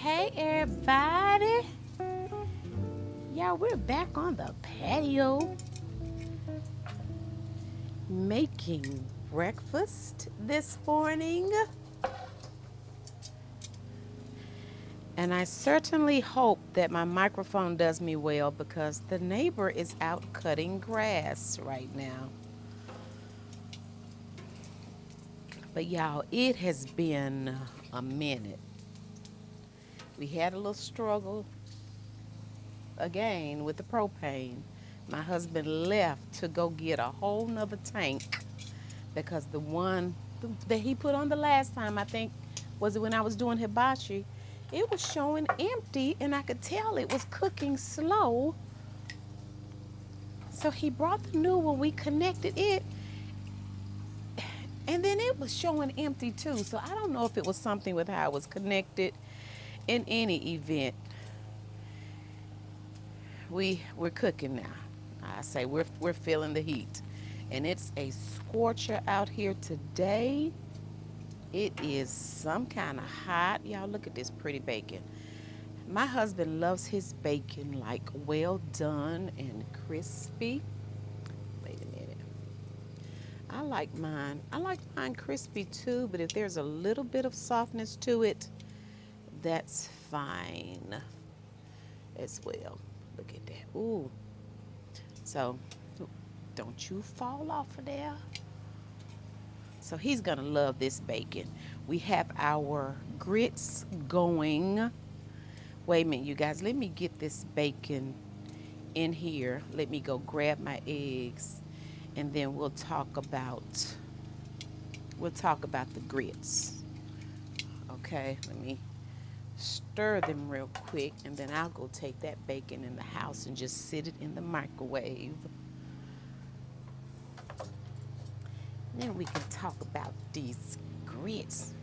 Hey everybody, yeah, we're back on the patio making breakfast this morning, and I certainly hope that my microphone does me well because the neighbor is out cutting grass right now. But y'all, it has been a minute. We had a little struggle again with the propane. My husband left to go get a whole nother tank because the one that he put on the last time, I think, was it when I was doing hibachi, it was showing empty and I could tell it was cooking slow. So he brought the new one, we connected it, and then it was showing empty too. So I don't know if it was something with how it was connected. In any event, we're cooking now. I say we're feeling the heat, and it's a scorcher out here today. It is some kind of hot. Y'all look at this pretty bacon. My husband loves his bacon like well done and crispy. Wait a minute. I like mine crispy too, but if there's a little bit of softness to it, that's fine as well. Look at that. Ooh. So don't you fall off of there. So he's gonna love this bacon. We have our grits going. Wait a minute, you guys, let me get this bacon in here. Let me go grab my eggs, and then we'll talk about the grits. Okay, let me stir them real quick, and then I'll go take that bacon in the house and just sit it in the microwave. And then we can talk about these grits.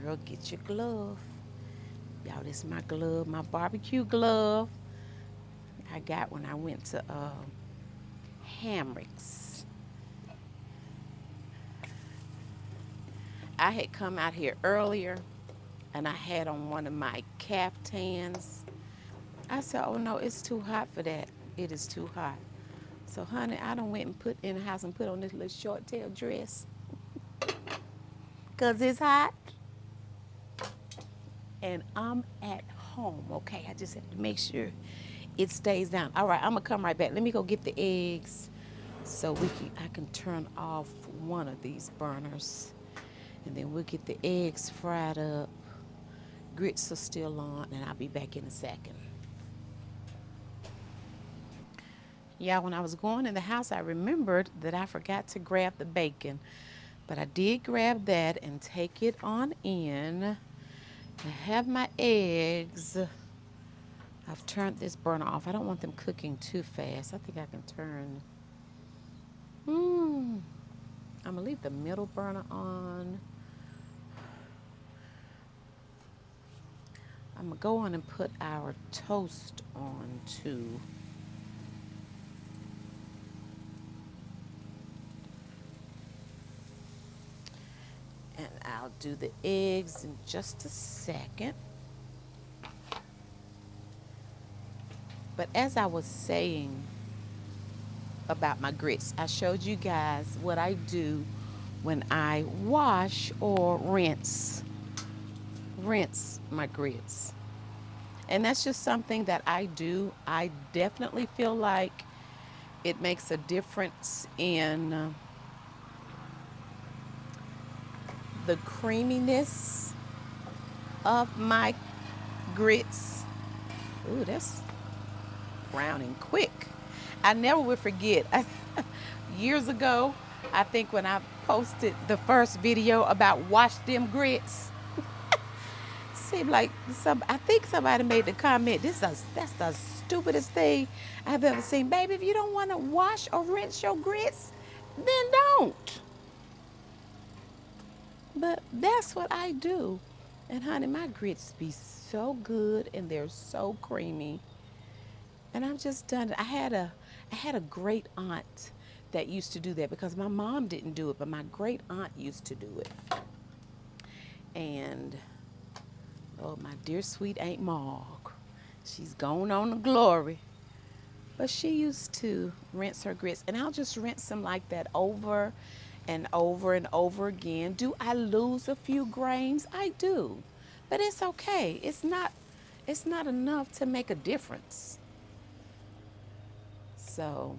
Girl, get your glove. Y'all, this is my glove, my barbecue glove I got when I went to Hamrick's. I had come out here earlier, and I had on one of my caftans. I said, oh no, it's too hot for that. It is too hot. So honey, I done went and put in the house and put on this little short tail dress. Cause it's hot. And I'm at home, okay? I just have to make sure it stays down. All right, I'm gonna come right back. Let me go get the eggs so I can turn off one of these burners. And then we'll get the eggs fried up. Grits are still on, and I'll be back in a second. Yeah, when I was going in the house, I remembered that I forgot to grab the bacon. But I did grab that and take it on in. I have my eggs. I've turned this burner off. I don't want them cooking too fast. I think I can turn. I'm going to leave the middle burner on. I'm going to go on and put our toast on too. And I'll do the eggs in just a second. But as I was saying about my grits, I showed you guys what I do when I wash or rinse my grits. And that's just something that I do. I definitely feel like it makes a difference in the creaminess of my grits. Ooh, that's browning quick. I never will forget. Years ago, I think when I posted the first video about wash them grits, seemed like I think somebody made the comment, that's the stupidest thing I've ever seen. Baby, if you don't want to wash or rinse your grits, then don't. But that's what I do. And honey, my grits be so good and they're so creamy. And I've just done it. I had a great aunt that used to do that because my mom didn't do it, but my great aunt used to do it. And oh, my dear sweet Aunt Marg, she's gone on to glory. But she used to rinse her grits, and I'll just rinse them like that over and over and over again. Do I lose a few grains? I do. But it's okay. It's not enough to make a difference. So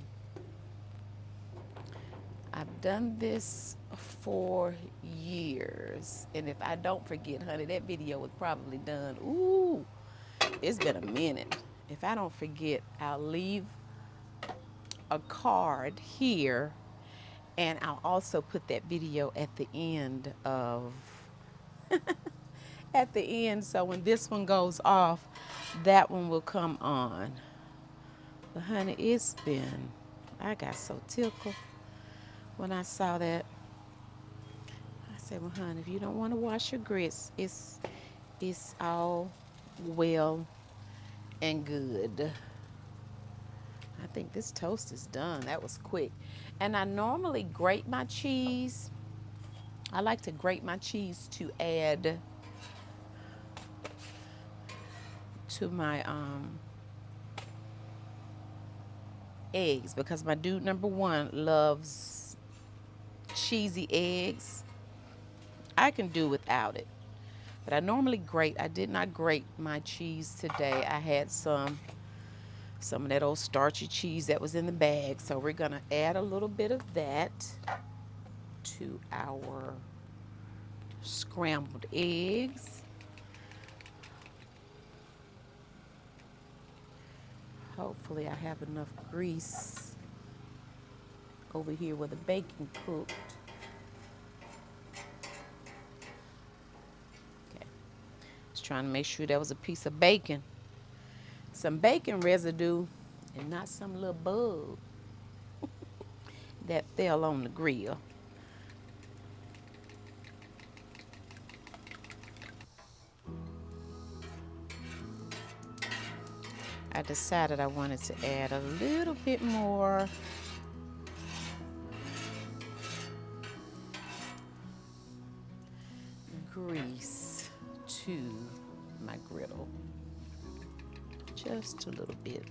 I've done this for years. And if I don't forget, honey, that video was probably done. Ooh, it's been a minute. If I don't forget, I'll leave a card here, and I'll also put that video at the end of at the end, so when this one goes off, that one will come on. But honey, I got so tickled when I saw that. I said, well, honey, if you don't want to wash your grits, it's all well and good. I think this toast is done. That was quick. And I normally grate my cheese. I like to grate my cheese to add to my eggs because my dude number one loves cheesy eggs. I can do without it. But I normally grate. I did not grate my cheese today. I had some of that old starchy cheese that was in the bag. So we're going to add a little bit of that to our scrambled eggs. Hopefully I have enough grease over here where the bacon cooked. Okay. Just trying to make sure that was a piece of bacon. Some bacon residue and not some little bug that fell on the grill. I decided I wanted to add a little bit more grease to my griddle. Just a little bit.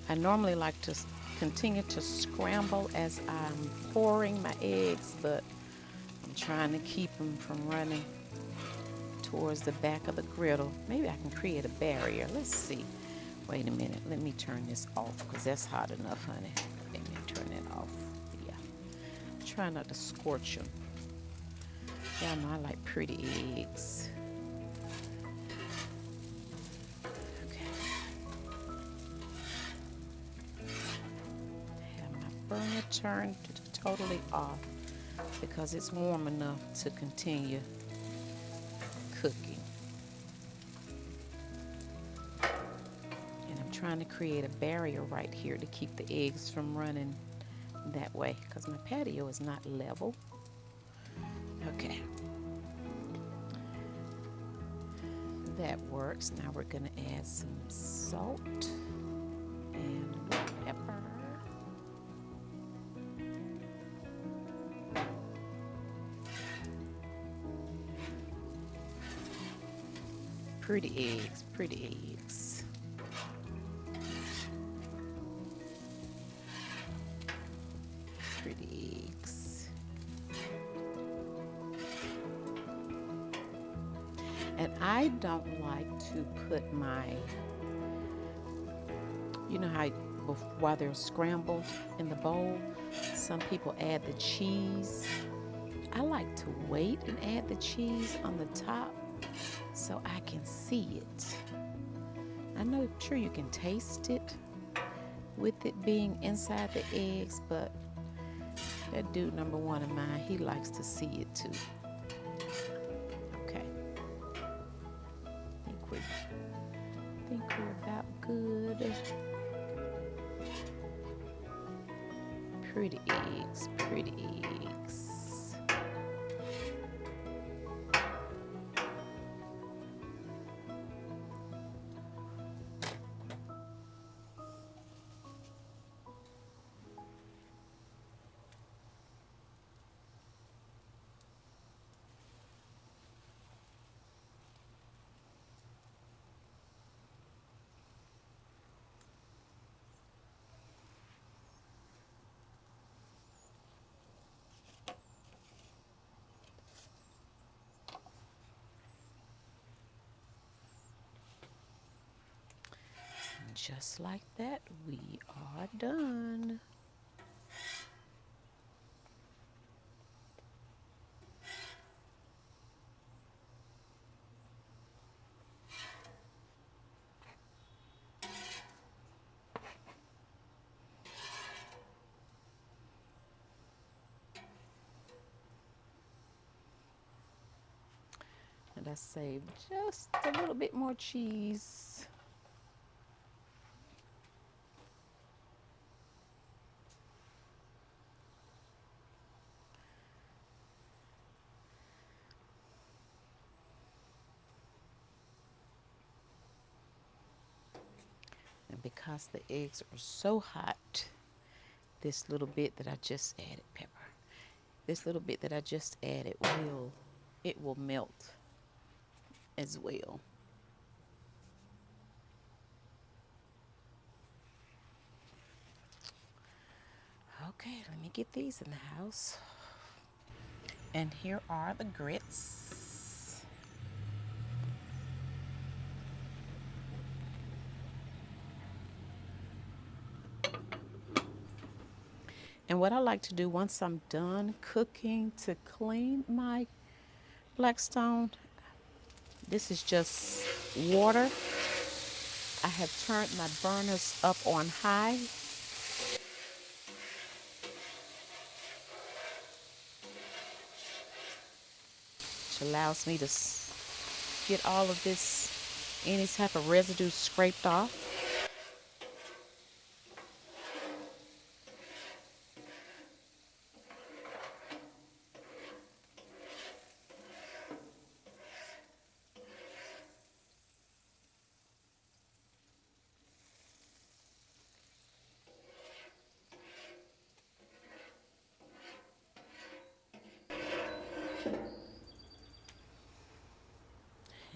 I normally like to continue to scramble as I'm pouring my eggs, but I'm trying to keep them from running towards the back of the griddle. Maybe I can create a barrier. Let's see. Wait a minute. Let me turn this off because that's hot enough, honey. Let me turn it off. Yeah. Try not to scorch them. Y'all know I like pretty eggs. Burner turned totally off because it's warm enough to continue cooking. And I'm trying to create a barrier right here to keep the eggs from running that way because my patio is not level. Okay. That works. Now we're going to add some salt and pepper. Pretty eggs, pretty eggs. Pretty eggs. And I don't like to put my, you know how while they're scrambled in the bowl, some people add the cheese. I like to wait and add the cheese on the top so I can see it. I know, sure you can taste it with it being inside the eggs, but that dude number one of mine, he likes to see it too. Okay. Think we're about good. Pretty eggs, pretty eggs. Just like that, we are done. And I saved just a little bit more cheese. And because the eggs are so hot, this little bit that I just added, pepper, this little bit that I just added will melt as well. Okay, let me get these in the house. And here are the grits. And what I like to do once I'm done cooking to clean my Blackstone, this is just water. I have turned my burners up on high. Which allows me to get all of this, any type of residue scraped off.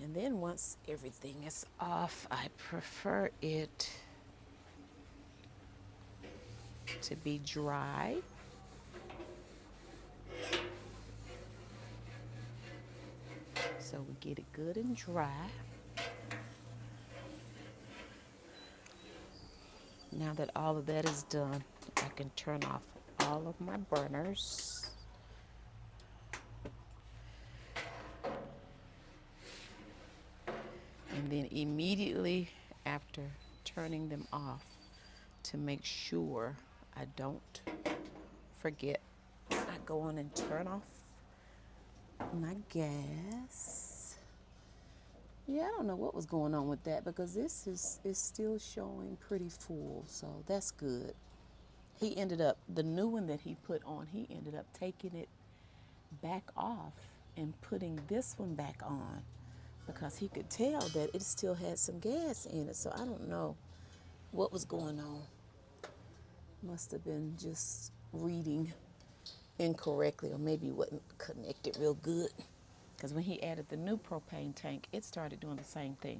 And then once everything is off, I prefer it to be dry. So we get it good and dry. Now that all of that is done, I can turn off all of my burners. And then immediately after turning them off, to make sure I don't forget, I go on and turn off my gas. Yeah, I don't know what was going on with that because this is still showing pretty full, so that's good. He ended up, the new one that he put on, he ended up taking it back off and putting this one back on because he could tell that it still had some gas in it. So I don't know what was going on. Must have been just reading incorrectly, or maybe wasn't connected real good. Because when he added the new propane tank, it started doing the same thing.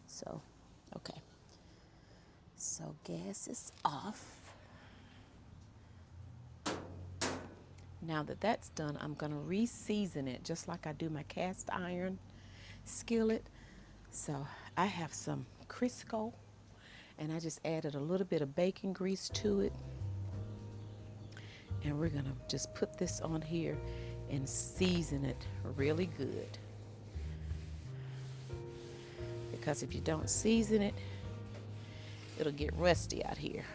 So, okay. So gas is off. Now that that's done, I'm going to re-season it just like I do my cast iron skillet. So I have some Crisco, and I just added a little bit of bacon grease to it. And we're going to just put this on here and season it really good. Because if you don't season it, it'll get rusty out here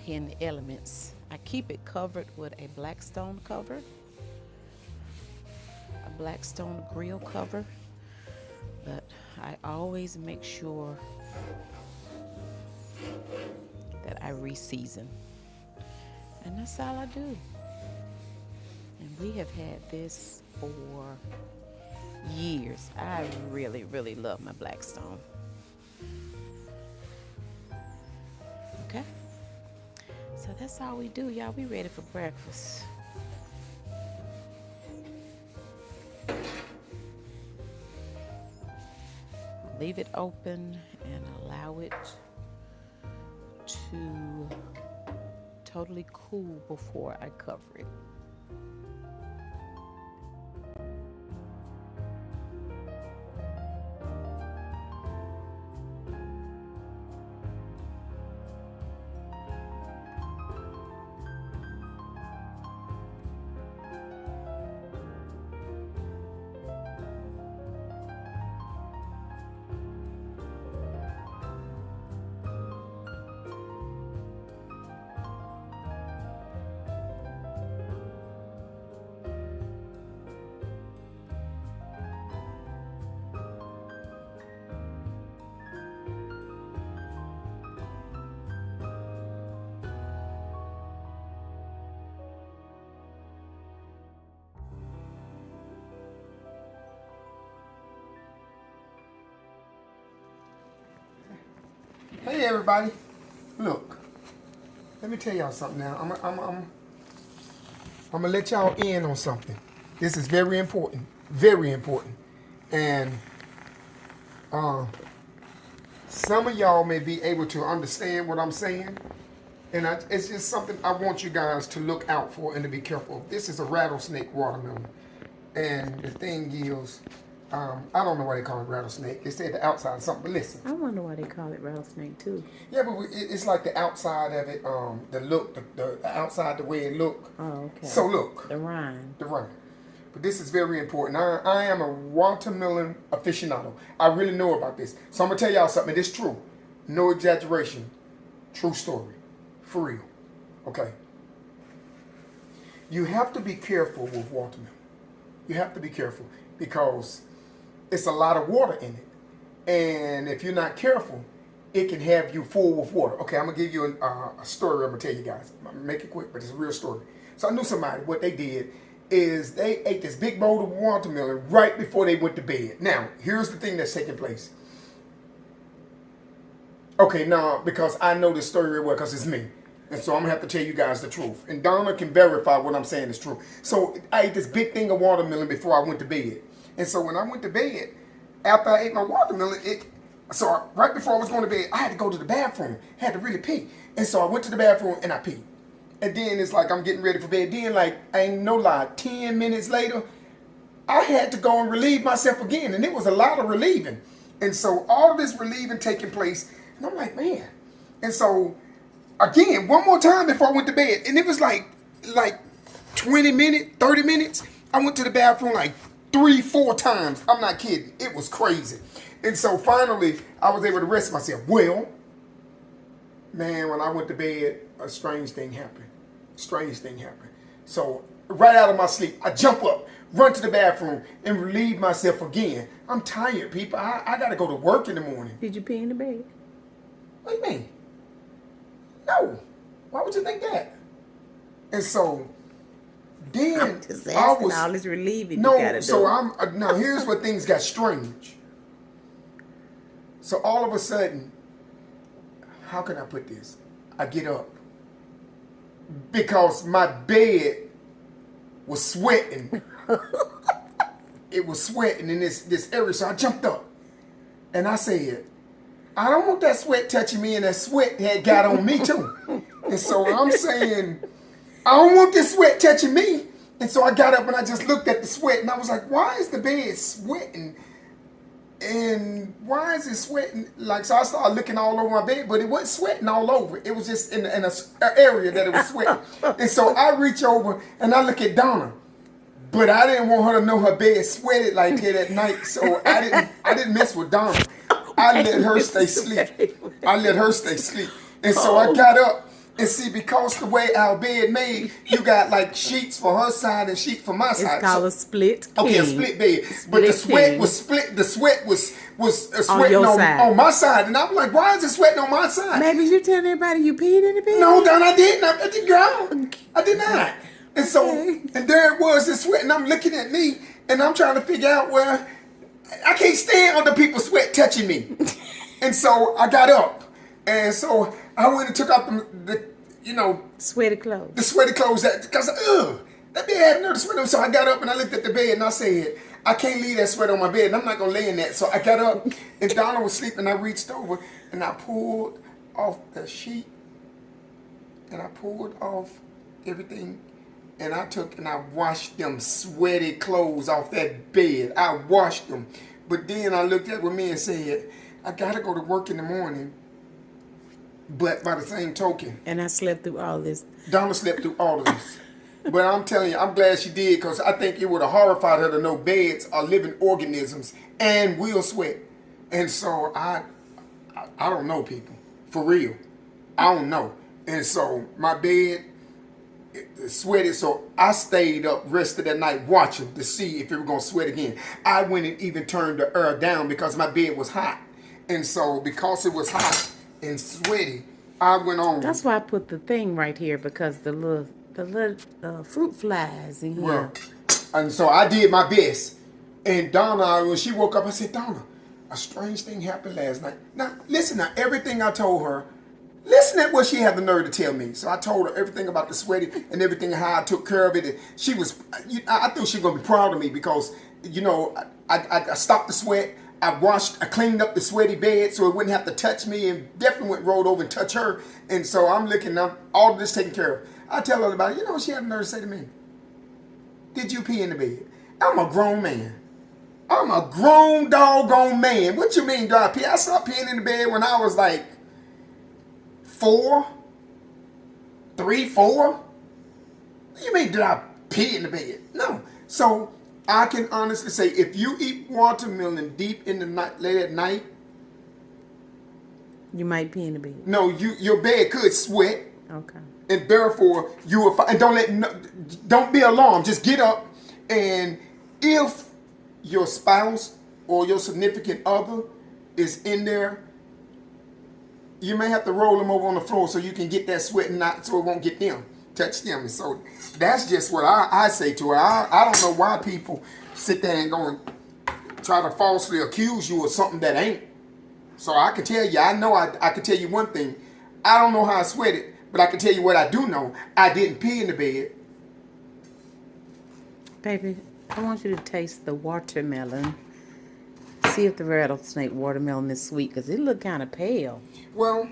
in the elements. I keep it covered with a Blackstone cover, a Blackstone grill cover, but I always make sure that I re-season. And that's all I do. And we have had this for years. I really, really love my Blackstone. Okay? So that's all we do, y'all. We ready for breakfast. Leave it open and allow it to totally cool before I cover it. Hey everybody, look, let me tell y'all something now. I'm gonna let y'all in on something. This is very important, and some of y'all may be able to understand what I'm saying, and it's just something I want you guys to look out for and to be careful. This is a rattlesnake watermelon, and the thing is, I don't know why they call it rattlesnake. They say the outside of something, but listen. I wonder why they call it rattlesnake too. Yeah, but it's like the outside of it, the look, the outside, the way it look. Oh, okay. So look. The rind. The rind. But this is very important. I am a watermelon aficionado. I really know about this. So I'm going to tell y'all something. It's true. No exaggeration. True story. For real. Okay. You have to be careful with watermelon. You have to be careful because it's a lot of water in it. And if you're not careful, it can have you full with water. Okay, I'm going to give you a story I'm going to tell you guys. I'm going to make it quick, but it's a real story. So I knew somebody, what they did is they ate this big bowl of watermelon right before they went to bed. Now, here's the thing that's taking place. Okay, now, because I know this story very well because it's me. And so I'm going to have to tell you guys the truth. And Donna can verify what I'm saying is true. So I ate this big thing of watermelon before I went to bed. And so when I went to bed, after I ate my watermelon, right before I was going to bed, I had to go to the bathroom. I had to really pee. And so I went to the bathroom and I peed. And then it's like I'm getting ready for bed. Then like, I ain't no lie, 10 minutes later, I had to go and relieve myself again. And it was a lot of relieving. And so all of this relieving taking place. And I'm like, man. And so again, one more time before I went to bed. And it was like 20 minutes, 30 minutes. I went to the bathroom like 3-4 times. I'm not kidding. It was crazy. And so finally, I was able to rest myself. Well, man, when I went to bed, a strange thing happened. Strange thing happened. So right out of my sleep, I jump up, run to the bathroom, and relieve myself again. I'm tired, people. I got to go to work in the morning. Did you pee in the bed? What do you mean? No. Why would you think that? And so then I'm just asking all this relieving you gotta do. Now here's where things got strange. So all of a sudden, how can I put this? I get up because my bed was sweating. It was sweating in this area, so I jumped up and I said, I don't want that sweat touching me, and that sweat had got on me too. And so I'm saying, I don't want this sweat touching me. And so I got up and I just looked at the sweat and I was like, why is the bed sweating? And why is it sweating? So I started looking all over my bed, but it wasn't sweating all over. It was just in an area that it was sweating. And so I reach over and I look at Donna. But I didn't want her to know her bed sweated like that at night. So I didn't mess with Donna. I let her stay asleep. And so I got up. And see, because the way our bed made, you got like sheets for her side and sheets for my side. It's called a split king. Okay, a split bed. But the sweat was split. The sweat was sweating on my side. And I'm like, why is it sweating on my side? Maybe you telling everybody you peed in the bed? No, Don, I didn't. I didn't, girl. I did not. And so, and there it was, this sweat. And I'm looking at me and I'm trying to figure out where I can't stand other people's sweat touching me. And so I got up. And so I went and took out the sweaty clothes. The sweaty clothes because that bed had no sweat on. So I got up and I looked at the bed and I said, I can't leave that sweat on my bed and I'm not gonna lay in that. So I got up and Donna was sleeping. I reached over and I pulled off the sheet and I pulled off everything and I took and I washed them sweaty clothes off that bed. I washed them. But then I looked at with me and said, I gotta go to work in the morning. But by the same token. And I slept through all this. Donna slept through all of this. But I'm telling you, I'm glad she did because I think it would have horrified her to know beds are living organisms and will sweat. And so I don't know, people. For real. I don't know. And so my bed sweated, so I stayed up rest of that night watching to see if it was going to sweat again. I went and even turned the air down because my bed was hot. And so because it was hot and sweaty, I went on. That's why I put the thing right here because the little fruit flies in here. Well, and so I did my best. And Donna, when she woke up, I said, Donna, a strange thing happened last night. Now, listen now, everything I told her, listen at what she had the nerve to tell me. So I told her everything about the sweaty and everything, how I took care of it. And she was, I thought she was going to be proud of me because, I stopped the sweat. I cleaned up the sweaty bed so it wouldn't have to touch me and definitely went rolled over and touch her. And so I'm looking now, all of this taken care of. I tell her about it. She had the nerve to say to me, did you pee in the bed? I'm a grown man. I'm a grown doggone man. What you mean, do I pee? I stopped peeing in the bed when I was like 4. What do you mean, did I pee in the bed? No. So I can honestly say, if you eat watermelon deep in the night, late at night, You might pee in the bed. no, your bed could sweat, Okay. and therefore you will. And don't be alarmed. Just get up, and if your spouse or your significant other is in there, you may have to roll them over on the floor so you can get that sweat and not so it won't get them, touch them. And so that's just what I say to her. I don't know why people sit there and go and try to falsely accuse you of something that ain't. So I can tell you, I know I can tell you one thing. I don't know how I sweated, but I can tell you what I do know. I didn't pee in the bed. Baby, I want you to taste the watermelon. See if the rattlesnake watermelon is sweet, because it look kind of pale. Well,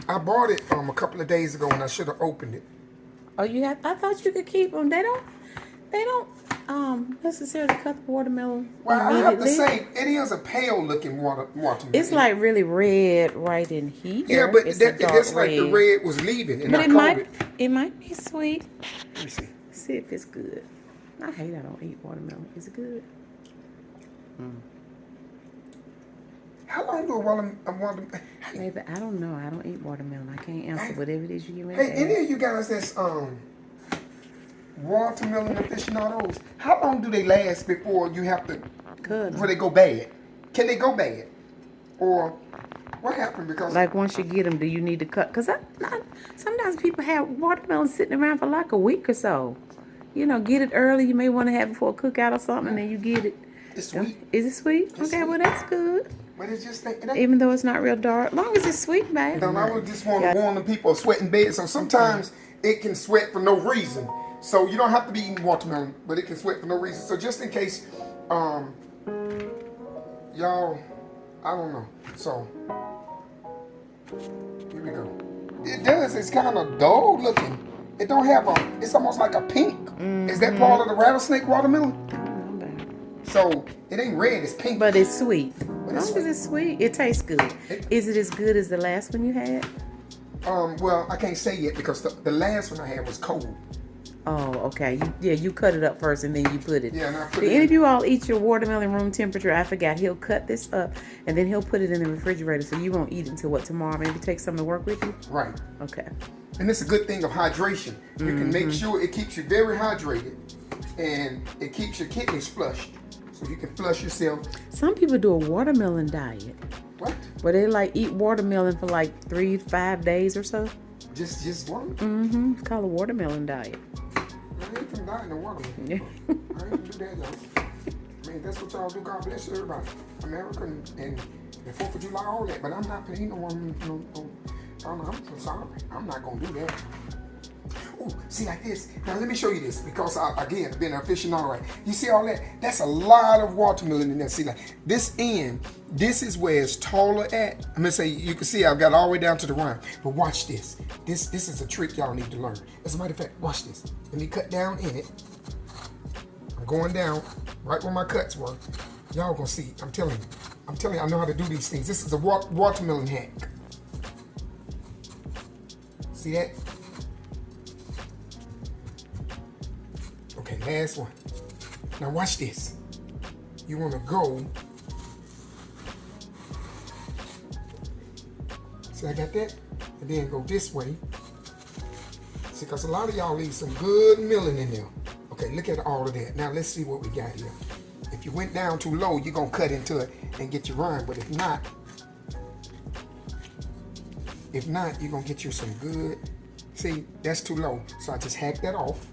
I bought it a couple of days ago and I should have opened it. Oh, you have? I thought you could keep them. They don't necessarily cut the watermelon Well, I have to immediately. say, it is a pale looking watermelon. It's like really red right in here. yeah, but it's a it's dark like the red was leaving, and But I called it. it might be sweet. Let me see. See if it's good. I don't eat watermelon. Is it good? How long do a watermelon? Maybe, I don't know. I don't eat watermelon. I can't answer whatever it is you give me. Hey, any of you guys that's watermelon aficionados, how long do they last before you have to before they go bad? Can they go bad, or what happened? Because Like once you get them, do you need to cut? Because sometimes people have watermelon sitting around for like a week or so. You know, get it early. You may want to have it for a cookout or something, and then you get it. it's sweet, Is it sweet? It's Okay, well that's good. but it's just it ain't. Even though it's not real dark, long as it's sweet, babe. And I would just want to warn the people of sweating bed. So sometimes it can sweat for no reason. So you don't have to be eating watermelon, but it can sweat for no reason. So just in case, y'all, I don't know. So here we go. It does. It's kind of dull looking. It don't have it's almost like a pink. Is that part of the rattlesnake watermelon? So it ain't red. It's pink. But it's sweet. As it's long as it's sweet, it tastes good. Is it as good as the last one you had? Well, I can't say yet because the last one I had was cold. Oh, okay. You cut it up first and then you put it. Yeah, and I put Do it any in. of you all eat your watermelon room temperature? I forgot. He'll cut this up and then he'll put it in the refrigerator so you won't eat it until tomorrow? Maybe take some to work with you? Right. Okay. And it's a good thing of hydration. You can make sure it keeps you very hydrated and it keeps your kidneys flushed. So you can flush yourself. Some people do a watermelon diet What? where they like eat watermelon for like 3 to 5 days or so. Just one? It's called a watermelon diet. I ain't gonna die in the water. Yeah. I ain't gonna do that, y'all. I mean, that's what y'all do. God bless everybody. America and the 4th of July, all that. But I'm not paying no one. I'm so sorry. I'm not gonna do that. Oh, see like this. Now let me show you this because again, I've been an aficionado. Right? You see all that? That's a lot of watermelon in there. See, like this end, this is where it's taller at. I'm gonna say you can see I've got all the way down to the rind. But watch this. This is a trick y'all need to learn. As a matter of fact, watch this. Let me cut down in it. I'm going down right where my cuts were. Y'all gonna see. I'm telling you, I know how to do these things. This is a watermelon hack. See that? Okay, last one. Now watch this. You want to go. See, I got that? And then go this way. See, because a lot of y'all leave some good milling in there. Okay, look at all of that. Now let's see what we got here. If you went down too low, you're going to cut into it and get your rind. But if not, you're going to get you some good. See, that's too low. So I just hack that off.